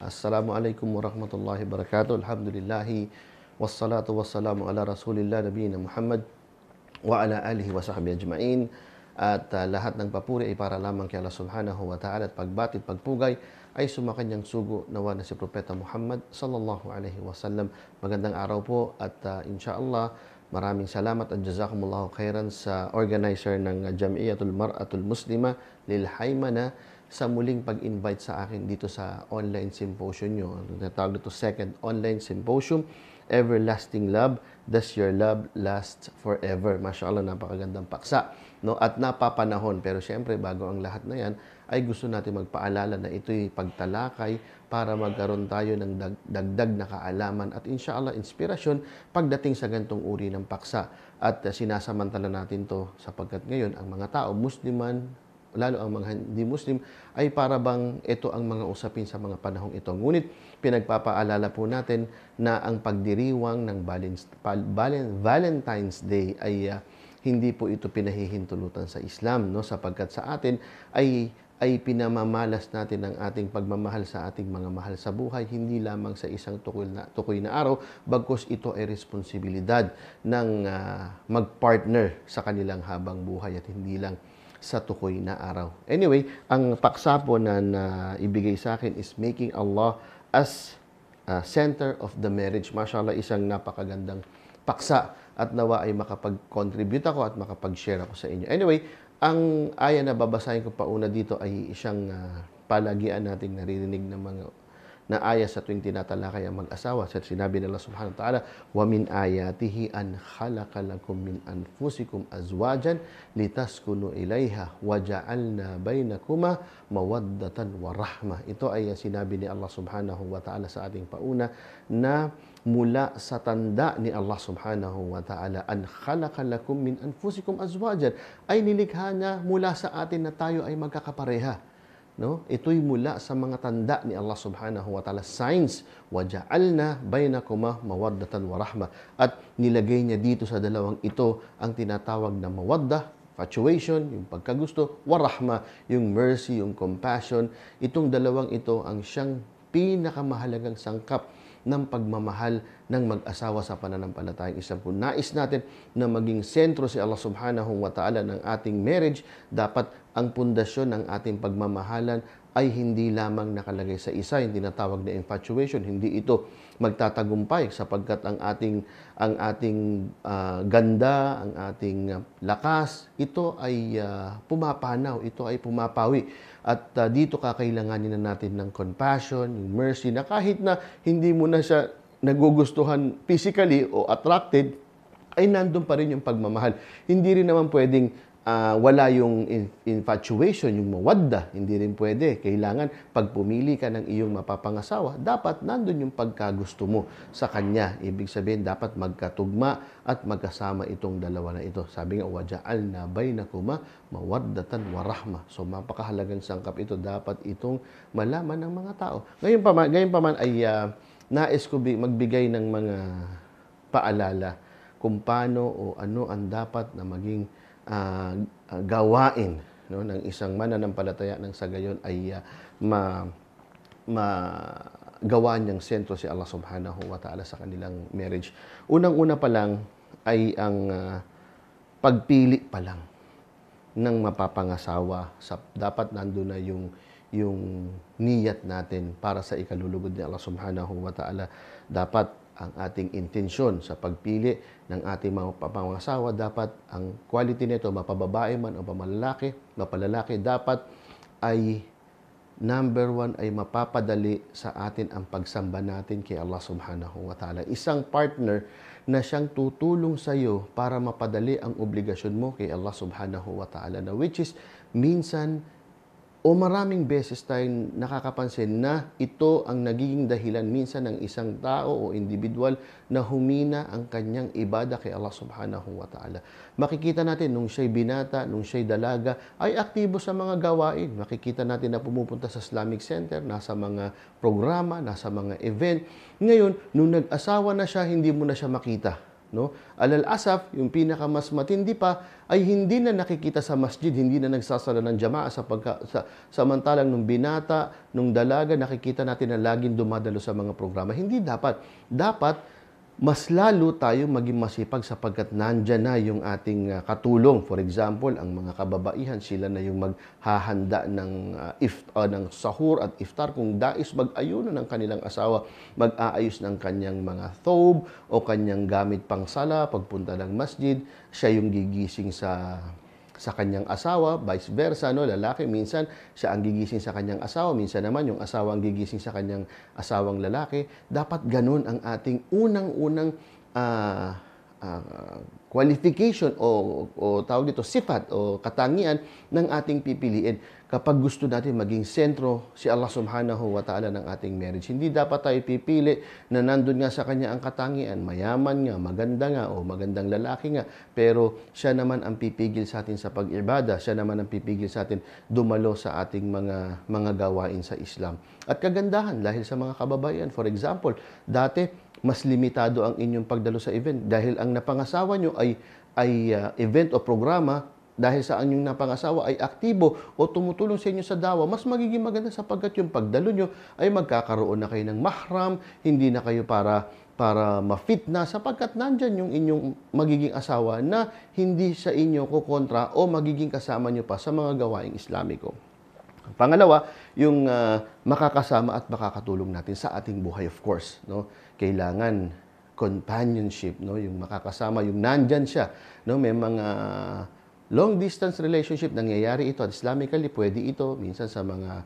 Assalamualaikum warahmatullahi wabarakatuh. Alhamdulillahi wassalatu wassalamu ala Rasulillah nabiyina Muhammad wa ala alihi wa sahbihi ajmain. At lahat ng papuri ay para lamang kay Allah Subhanahu wa Ta'ala, at pagbati at pagpugay ay sumakanyang sugo nawa na si Propeta Muhammad sallallahu alaihi wasallam. Magandang araw po at insyaallah maraming salamat at jazakumullahu khairan sa organizer ng Jam'iyatul Mar'atul Muslima lil Haymana sa muling pag-invite sa akin dito sa online symposium nyo. Natawag nito second online symposium, Everlasting Love, Does Your Love Last Forever? Mashallah, napakagandang paksa, no? At napapanahon. Pero syempre, bago ang lahat na yan, ay gusto natin magpaalala na ito'y pagtalakay para magkaroon tayo ng dagdag na kaalaman at inshallah, inspirasyon pagdating sa gantong uri ng paksa. At sinasamantala natin to sapagkat ngayon, ang mga tao, Musliman, lalo ang mga hindi Muslim, ay para bang ito ang mga usapin sa mga panahong ito. Ngunit pinagpapaalala po natin na ang pagdiriwang ng Valentine's Day ay hindi po ito pinahihintulutan sa Islam, no? Sapagkat sa atin ay pinamamalas natin ang ating pagmamahal sa ating mga mahal sa buhay, hindi lamang sa isang tukoy na araw, bagkus ito ay responsibilidad ng magpartner sa kanilang habang buhay at hindi lang sa tukoy na araw. Anyway, ang paksa po na ibigay sa akin is Making Allah as Center of the Marriage. Mashallah, isang napakagandang paksa at nawa ay makapag-contribute ako at makapag-share ako sa inyo. Anyway, ang aya na babasahin ko pauna dito ay isang palagian nating naririnig ng mga na aya sa tuwing tinatalakay ang mag-asawa. Sa sinabi ng Allah Subhanahu wa Ta'ala, wa min ayatihi an khalaqa lakum min anfusikum azwajan litaskunu ilaiha wa ja'alna bainakuma mawaddatan wa rahmah. Ito ay sinabi ni Allah Subhanahu wa Ta'ala sa ating pauna na mula sa tanda ni Allah Subhanahu wa Ta'ala, an khalaqa lakum min anfusikum azwajan, ay nilikha niya mula sa atin na tayo ay magkakapareha. No? Ito'y mula sa mga tanda ni Allah Subhanahu wa Ta'ala, signs, waja'alna bainakuma mawaddatan wa rahma. At nilagay niya dito sa dalawang ito ang tinatawag na mawadda, infatuation, yung pagkagusto, wa rahma, yung mercy, yung compassion. Itong dalawang ito ang siyang pinakamahalagang sangkap ng pagmamahal ng mag-asawa sa pananampalatayang Islam. Kung nais natin na maging sentro si Allah Subhanahu wa Ta'ala ng ating marriage, dapat ang pundasyon ng ating pagmamahalan ay hindi lamang nakalagay sa isa, yung tinatawag na infatuation. Hindi ito magtatagumpay sapagkat ang ating ganda, ang ating lakas, ito ay pumapanaw, ito ay pumapawi. At dito kakailanganin na natin ng compassion, yung mercy, na kahit na hindi mo na siya nagugustuhan physically o attracted, ay nandun pa rin yung pagmamahal. Hindi rin naman pwedeng wala yung infatuation, yung mawadda. Hindi rin pwede. Kailangan, pag pumili ka ng iyong mapapangasawa, dapat nandun yung pagkagusto mo sa kanya. Ibig sabihin, dapat magkatugma at magkasama itong dalawa na ito. Sabi nga, waja'alna bainakuma mawaddatan wa rahma. So, mapakahalagang sangkap ito. Dapat itong malaman ng mga tao. Ngayon pa man ay nais ko magbigay ng mga paalala kung paano o ano ang dapat na maging gawain, no, ng isang mananampalataya nang sa gayon ay magawa niyang sentro si Allah Subhanahu wa Ta'ala sa kanilang marriage. Unang-una pa lang ay ang pagpili pa lang ng mapapangasawa. Dapat nandoon na yung niyat natin para sa ikalulugod ni Allah Subhanahu wa Ta'ala. Dapat ang ating intensyon sa pagpili ng ating mga papangasawa, dapat ang quality nito, mapababae man o mapalalaki, dapat ay number one ay mapapadali sa atin ang pagsamba natin kay Allah Subhanahu wa Ta'ala. Isang partner na siyang tutulong sa iyo para mapadali ang obligasyon mo kay Allah Subhanahu wa Ta'ala, na which is minsan o maraming beses tayong nakakapansin na ito ang nagiging dahilan minsan ng isang tao o individual na humina ang kanyang ibada kay Allah Subhanahu wa Ta'ala. Makikita natin nung siya'y binata, nung siya'y dalaga, ay aktibo sa mga gawain. Makikita natin na pumupunta sa Islamic Center, nasa mga programa, nasa mga event. Ngayon, nung nag-asawa na siya, hindi mo na siya makita. no? Alal-asaf, yung pinakamas matindi pa ay hindi na nakikita sa masjid, hindi na nagsasala ng jamaa samantalang nung binata, nung dalaga, nakikita natin na laging dumadalo sa mga programa. Hindi dapat. Dapat mas lalo tayo maging masipag sapagkat nandyan na yung ating katulong. For example, ang mga kababaihan, sila na yung maghahanda ng sahur at iftar. Kung dais mag-ayuno ng kanilang asawa, mag-aayos ng kanyang mga thobe o kanyang gamit pang sala, pagpunta ng masjid, siya yung gigising sa kanyang asawa, vice versa, no? Lalaki, minsan siya ang gigising sa kanyang asawa, minsan naman yung asawa ang gigising sa kanyang asawang lalaki. Dapat ganun ang ating unang-unang qualification o tawag dito, sifat o katangian ng ating pipiliin kapag gusto natin maging sentro si Allah subhanahu wa ta'ala ng ating marriage. Hindi dapat tayo pipili na nandun nga sa kanya ang katangian, mayaman nga, maganda nga, o magandang lalaki nga, pero siya naman ang pipigil sa atin sa pag-ibada, siya naman ang pipigil sa atin dumalo sa ating mga gawain sa Islam. At kagandahan, dahil sa mga kababaihan, for example, dati, mas limitado ang inyong pagdalo sa event dahil ang napangasawa nyo ay event o programa, dahil sa inyong napangasawa ay aktibo o tumutulong sa inyo sa dawa, mas magiging maganda sapagkat yung pagdalo nyo ay magkakaroon na kayo ng mahram, hindi na kayo para ma-fitna sapagkat nandyan yung inyong magiging asawa na hindi sa inyo kukontra o magiging kasama nyo pa sa mga gawaing Islamiko. Pangalawa, yung makakasama at makakatulong natin sa ating buhay, of course, no? Kailangan companionship, no? Yung makakasama, yung nandyan siya, no? May mga long distance relationship nangyayari ito at Islamically pwede ito minsan sa mga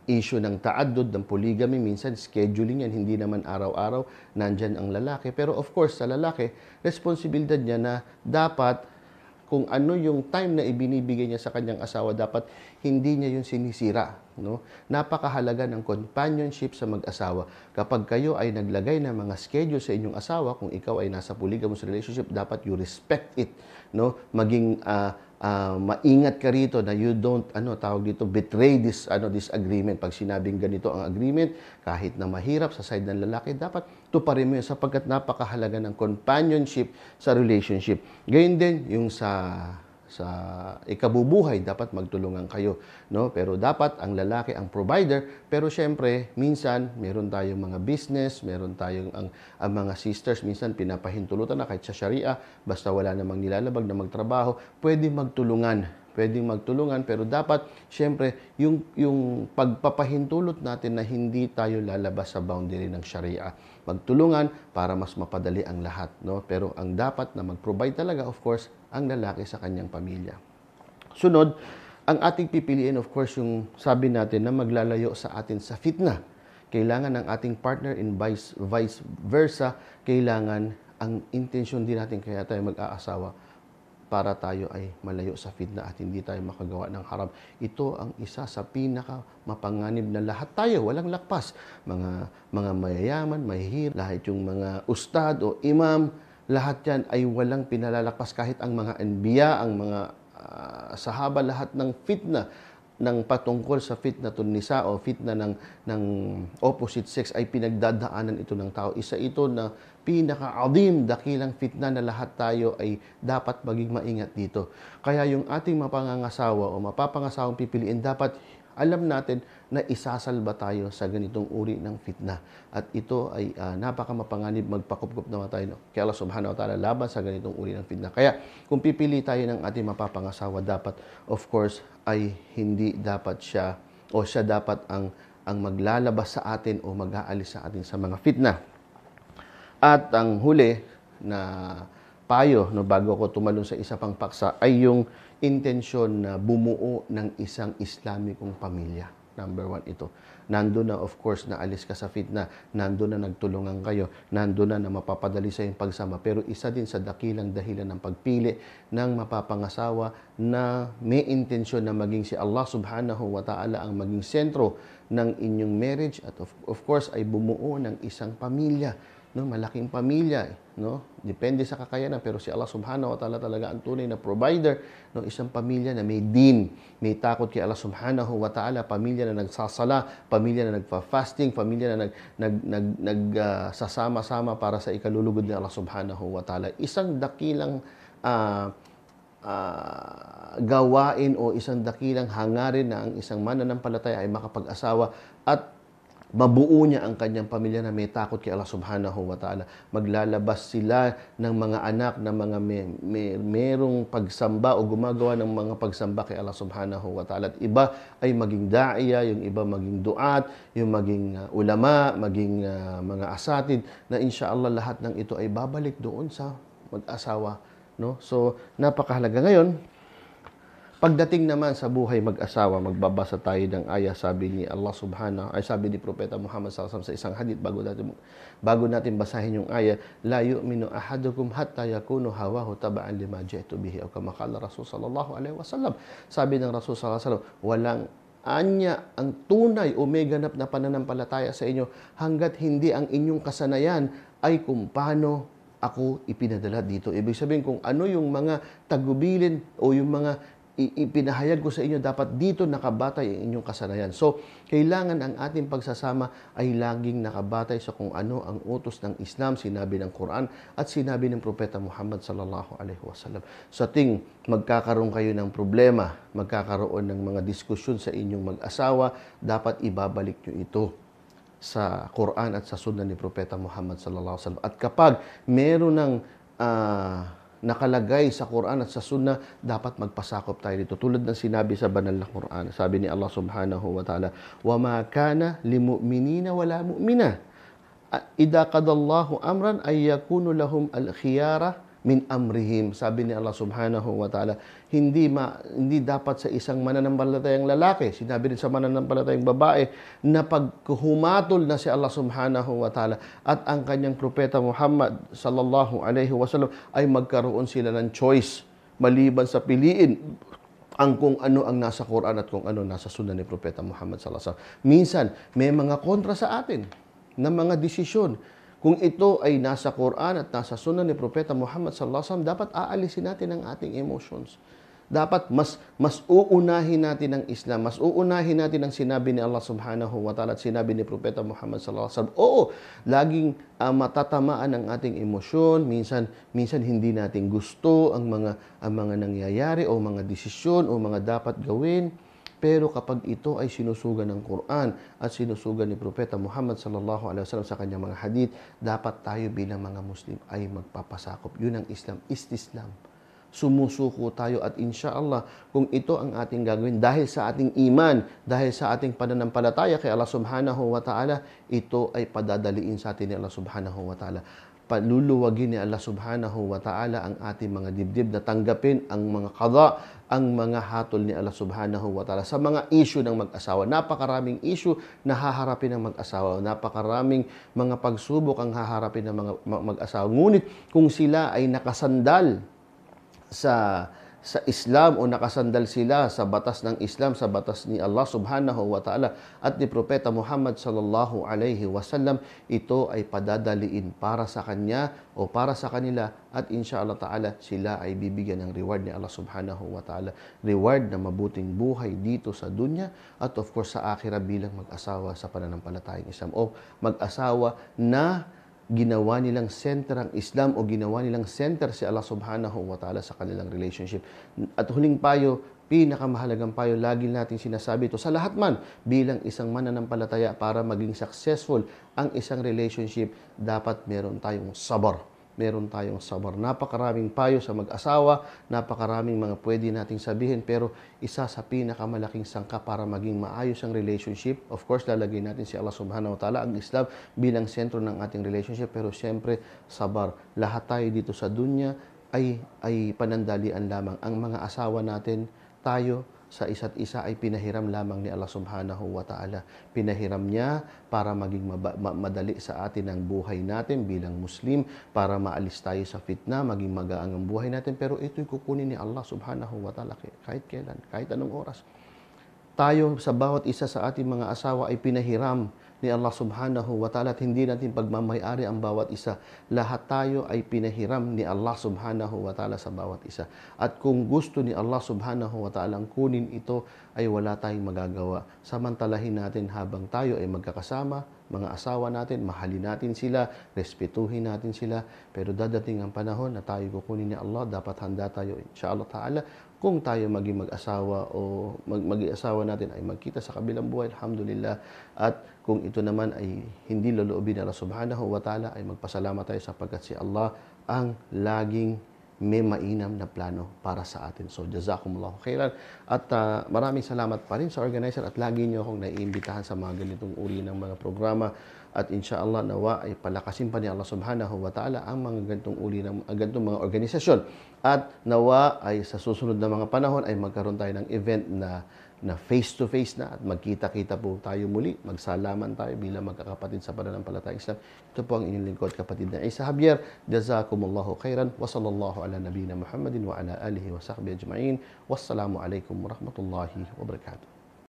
issue ng ta'addud, ng polygamy, minsan scheduling yan, hindi naman araw-araw nandyan ang lalaki. Pero of course, sa lalaki, responsibilidad niya na dapat kung ano yung time na ibinibigay niya sa kanyang asawa, dapat hindi niya yung sinisira, no? Napakahalaga ng companionship sa mag-asawa. Kapag kayo ay naglagay ng mga schedule sa inyong asawa, kung ikaw ay nasa polygamous relationship, dapat you respect it, no? Maging maingat ka rito na you don't betray this agreement. Pag sinabing ganito ang agreement, kahit na mahirap sa side ng lalaki, dapat tuparin mo yun sapagkat napakahalaga ng companionship sa relationship. Gayun din yung sa ikabubuhay, dapat magtulungan kayo, no? Pero dapat ang lalaki ang provider, pero syempre minsan meron tayong mga business, meron tayong ang mga sisters minsan pinapahintulutan na kahit sa Sharia, basta wala namang nilalabag na magtrabaho, pwedeng magtulungan, pero dapat syempre yung pagpapahintulot natin na hindi tayo lalabas sa boundary ng Sharia. Magtulungan para mas mapadali ang lahat, no? Pero ang dapat na mag-provide talaga, of course, ang lalaki sa kanyang pamilya. Sunod, ang ating pipiliin, of course, yung sabi natin na maglalayo sa atin sa fitna. Kailangan ng ating partner in vice versa, kailangan ang intensyon din natin kaya tayo mag-aasawa para tayo ay malayo sa fitna at hindi tayo makagawa ng haram. Ito ang isa sa pinaka mapanganib na lahat tayo, walang lakpas. Mga mayayaman, mahihirap, lahat yung mga ustad o imam, lahat yan ay walang pinalalakpas. Kahit ang mga anbiya, ang mga sahaba, lahat ng fitna ng patungkol sa fitnatun nisa o fitna ng opposite sex ay pinagdadaanan ito ng tao. Isa ito na pinaka-adim, dakilang fitna na lahat tayo ay dapat maging maingat dito. Kaya yung ating mapangangasawa o mapapangasawang pipiliin, dapat alam natin na isasalba tayo sa ganitong uri ng fitna. At ito ay napakamapanganib, magpakupkup naman tayo kay Allah subhanahu wa ta'ala laban sa ganitong uri ng fitna. Kaya kung pipili tayo ng ating mapapangasawa, dapat of course ay hindi dapat siya o siya dapat ang maglalabas sa atin o mag-aalis sa atin sa mga fitna. At ang huli na payo, no, bago ko tumalon sa isa pang paksa, ay yung intensyon na bumuo ng isang Islamikong pamilya. Number 1 ito. Nandun na, of course, na alis ka sa fitna. Nandun na nagtulungan kayo. Nandun na mapapadali sa iyong pagsama. Pero isa din sa dakilang dahilan ng pagpili ng mapapangasawa na may intensyon na maging si Allah subhanahu wa ta'ala ang maging sentro ng inyong marriage at of course ay bumuo ng isang pamilya. no, malaking pamilya, no? Depende sa kakayanan, pero si Allah Subhanahu wa Ta'ala talaga ang tunay na provider ng isang pamilya na may din, may takot kay Allah Subhanahu wa Ta'ala, pamilya na nagsasala, pamilya na nagfa-fasting, pamilya na sasama-sama para sa ikalulugod ni Allah Subhanahu wa Ta'ala. Isang dakilang gawain o isang dakilang hangarin na ang isang mananampalataya ay makapag-asawa at mabuo niya ang kanyang pamilya na may takot kay Allah Subhanahu wa Ta'ala. Maglalabas sila ng mga anak na mga merong pagsamba o gumagawa ng mga pagsamba kay Allah Subhanahu wa Ta'ala. At iba ay maging da'iya, yung iba maging duat, yung maging ulama, maging mga asatid, na insyaallah lahat ng ito ay babalik doon sa mag-asawa, no? So, napakahalaga ngayon. Pagdating naman sa buhay mag-asawa, magbabasa tayo ng ayah, sabi ni Allah Subhanahu, sabi ni Propeta Muhammad sallallahu alaihi wasallam sa isang hadith bago natin basahin yung ayah, la yu'minu ahadukum hatta yakunu hawahu taba'an lima ji'tu bihi, o kama qala Rasul sallallahu alaihi wasallam. Sabi ng Rasul sallallahu alaihi wasallam, walang anya ang tunay o may ganap na pananampalataya sa inyo hanggat hindi ang inyong kasanayan ay kung paano ako ipinadala dito. Ibig sabihin kung ano yung mga tagubilin o yung mga ipinahayag ko sa inyo, dapat dito nakabatay ang inyong kasanayan. So, kailangan ang ating pagsasama ay laging nakabatay sa kung ano ang utos ng Islam, sinabi ng Quran at sinabi ng Propeta Muhammad sallallahu alaihi wasallam. Sa ting magkakaroon kayo ng problema, magkakaroon ng mga diskusyon sa inyong mag-asawa, dapat ibabalik nyo ito sa Quran at sa Sunnah ni Propeta Muhammad sallallahu alaihi wasallam. At kapag meron ng nakalagay sa Quran at sa Sunnah, dapat magpasakop tayo dito. Tulad ng sinabi sa banal na Quran, sabi ni Allah Subhanahu wa Ta'ala, وَمَا كَانَ لِمُؤْمِنِينَ وَلَا مُؤْمِنَةٍ إِذَا قَضَى اللَّهُ أَمْرًا أَن يَكُونَ لَهُمْ الْخِيَارَةُ min amrihim. Sabi ni Allah Subhanahu wa Ta'ala, hindi dapat sa isang mananampalatayang lalaki, sinabi rin sa mananampalatayang babae, na paghumatol na si Allah Subhanahu wa Ta'ala at ang kanyang propeta Muhammad sallallahu alaihi wasallam ay magkaroon sila ng choice maliban sa piliin ang kung ano ang nasa Quran at kung ano nasa Sunnah ni Propeta Muhammad sallallahu alaihi wasallam. Minsan may mga kontra sa atin na mga desisyon. Kung ito ay nasa Quran at nasa Sunnah ni Propeta Muhammad sallallahu alaihi wasallam, dapat aalisin natin ang ating emotions. Dapat mas uunahin natin ang Islam, mas uunahin natin ang sinabi ni Allah Subhanahu wa Ta'ala at sinabi ni Propeta Muhammad sallallahu alaihi wasallam. Oo, laging matatamaan ang ating emosyon, minsan hindi natin gusto ang mga nangyayari o mga desisyon o mga dapat gawin. Pero kapag ito ay sinusugan ng Quran at sinusugan ni Propeta Muhammad sallallahu alaihi wasallam sa kanyang mga hadith, dapat tayo bilang mga Muslim ay magpapasakop. Yun ang Islam, istislam. Sumusuko tayo at insyaallah kung ito ang ating gagawin dahil sa ating iman, dahil sa ating pananampalataya kay Allah Subhanahu wa Ta'ala, ito ay padadaliin sa atin ni Allah Subhanahu wa Ta'ala. Paluluwagin ni Allah Subhanahu wa Ta'ala ang ating mga dibdib na tanggapin ang mga qada, ang mga hatol ni Allah Subhanahu wa Ta'ala sa mga issue ng mag-asawa. Napakaraming issue na haharapin ng mag-asawa. Napakaraming mga pagsubok ang haharapin ng mga mag-asawa. Ngunit kung sila ay nakasandal sa Islam o nakasandal sila sa batas ng Islam, sa batas ni Allah Subhanahu wa Ta'ala at ni Propeta Muhammad sallallahu alaihi wasallam, ito ay padadaliin para sa kanya o para sa kanila at insyaallah ta'ala sila ay bibigyan ng reward ni Allah Subhanahu wa Ta'ala. Reward na mabuting buhay dito sa dunya at of course sa akhirah bilang mag-asawa sa pananampalatayang Islam o mag-asawa na ginawa nilang center ang Islam o ginawa nilang center si Allah Subhanahu wa Ta'ala sa kanilang relationship. At huling payo, pinakamahalagang payo, lagi natin sinasabi ito sa lahat man bilang isang mananampalataya para maging successful ang isang relationship, dapat meron tayong sabar. Meron tayong sabar. Napakaraming payo sa mag-asawa, napakaraming mga pwede nating sabihin, pero isa sa pinakamalaking sangka para maging maayos ang relationship, of course, lalagay natin si Allah Subhanahu wa Ta'ala, ang Islam, bilang sentro ng ating relationship, pero siyempre, sabar. Lahat tayo dito sa dunya ay panandalian lamang. Ang mga asawa natin, tayo, sa isa't isa ay pinahiram lamang ni Allah Subhanahu wa Ta'ala. Pinahiram niya para maging madali sa atin ang buhay natin bilang Muslim, para maalis tayo sa fitna, maging magaang ang buhay natin. Pero ito'y kukunin ni Allah Subhanahu wa Ta'ala kahit kailan, kahit anong oras. Tayo sa bawat isa sa ating mga asawa ay pinahiram ni Allah subhanahu wa ta'ala at hindi natin pagmamayari ang bawat isa. Lahat tayo ay pinahiram ni Allah subhanahu wa ta'ala sa bawat isa. At kung gusto ni Allah subhanahu wa ta'ala ang kunin ito, ay wala tayong magagawa. Samantalahin natin habang tayo ay magkakasama, mga asawa natin, mahalin natin sila, respetuhin natin sila. Pero dadating ang panahon na tayo kukunin ni Allah, dapat handa tayo, insyaAllah ta'ala, kung tayo maging mag-asawa o mag-asawa natin ay magkita sa kabilang buhay, alhamdulillah. At kung ito naman ay hindi loloobin ng Allah subhanahu wa ta'ala, ay magpasalamat tayo sapagkat si Allah ang laging may mainam na plano para sa atin. So, jazakumullahu khairan. At maraming salamat pa rin sa organizer at lagi niyo akong naiimbitahan sa mga ganitong uri ng mga programa. At inshallah nawa ay palakasin pa ni Allah subhanahu wa ta'ala ang mga ganitong uri ng ganitong mga organisasyon. At nawa ay sa susunod na mga panahon ay magkaroon tayo ng event na face-to-face na at magkita-kita po tayo muli. Magsalaman tayo bilang magkakapatid sa pananampalatayang Islam. Ito po ang inyong lingkod, kapatid na Isa Javier. Jazakumullahu khairan. Wa sallallahu ala nabiyina Muhammadin wa ala alihi wa sahbihi ajma'in. Wassalamu alaikum warahmatullahi wabarakatuh.